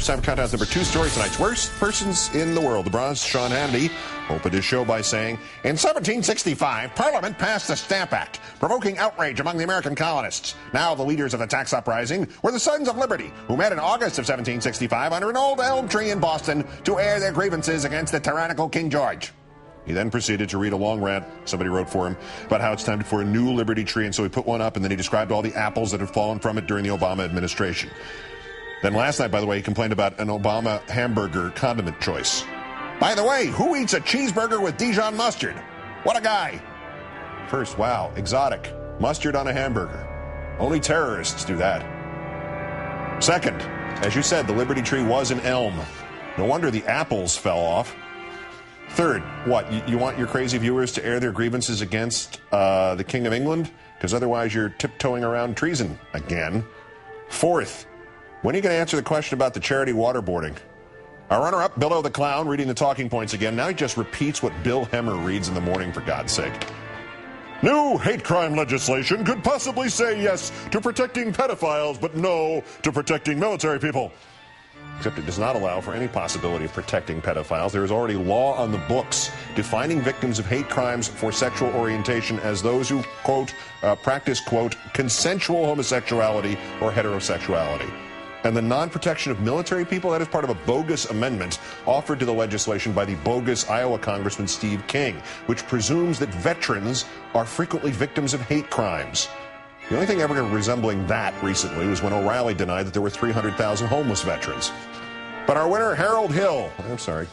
First time countdown's number 2 story tonight's worst persons in the world. LeBron's Sean Hannity opened his show by saying, in 1765, Parliament passed the Stamp Act, provoking outrage among the American colonists. Now the leaders of the tax uprising were the Sons of Liberty, who met in August of 1765 under an old elm tree in Boston to air their grievances against the tyrannical King George. He then proceeded to read a long rant somebody wrote for him about how it's time for a new Liberty tree, and so he put one up, and then he described all the apples that had fallen from it during the Obama administration. Then last night, by the way, he complained about an Obama hamburger condiment choice. By the way, who eats a cheeseburger with Dijon mustard? What a guy. First, wow, exotic. Mustard on a hamburger. Only terrorists do that. Second, as you said, the Liberty tree was an elm. No wonder the apples fell off. Third, what, you want your crazy viewers to air their grievances against the King of England? Because otherwise you're tiptoeing around treason again. Fourth, when are you going to answer the question about the charity waterboarding? Our runner-up, Billo the Clown, reading the talking points again. Now he just repeats what Bill Hemmer reads in the morning, for God's sake. New hate crime legislation could possibly say yes to protecting pedophiles, but no to protecting military people. Except it does not allow for any possibility of protecting pedophiles. There is already law on the books defining victims of hate crimes for sexual orientation as those who, quote, practice, quote, consensual homosexuality or heterosexuality. And the non-protection of military people, that is part of a bogus amendment offered to the legislation by the bogus Iowa Congressman Steve King, which presumes that veterans are frequently victims of hate crimes. The only thing ever resembling that recently was when O'Reilly denied that there were 300,000 homeless veterans. But our winner,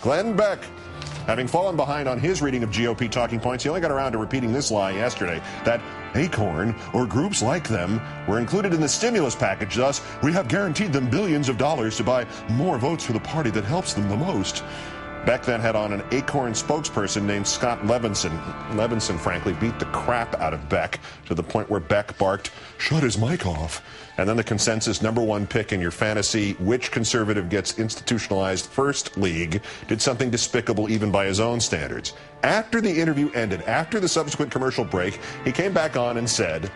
Glenn Beck, having fallen behind on his reading of GOP talking points, he only got around to repeating this lie yesterday, that ACORN, or groups like them, were included in the stimulus package. Thus, we have guaranteed them billions of dollars to buy more votes for the party that helps them the most. Beck then had on an ACORN spokesperson named Scott Levinson. Levinson, frankly, beat the crap out of Beck to the point where Beck barked, "Shut his mic off." And then the consensus #1 pick in your fantasy, which conservative gets institutionalized first league, did something despicable even by his own standards. After the interview ended, after the subsequent commercial break, he came back on and said,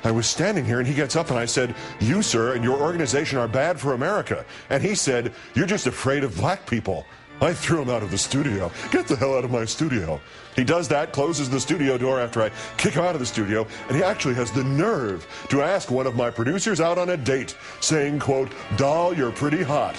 I was standing here and he gets up and I said, "You, sir, and your organization are bad for America." And he said, "You're just afraid of black people." I threw him out of the studio. Get the hell out of my studio. He does that, closes the studio door after I kick him out of the studio, and he actually has the nerve to ask one of my producers out on a date, saying, quote, "Doll, you're pretty hot."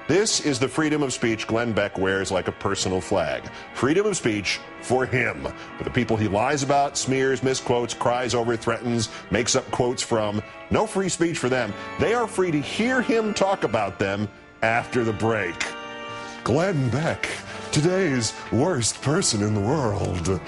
This is the freedom of speech Glenn Beck wears like a personal flag. Freedom of speech for him. For the people he lies about, smears, misquotes, cries over, threatens, makes up quotes from. No free speech for them. They are free to hear him talk about them after the break. Glenn Beck, today's worst person in the world.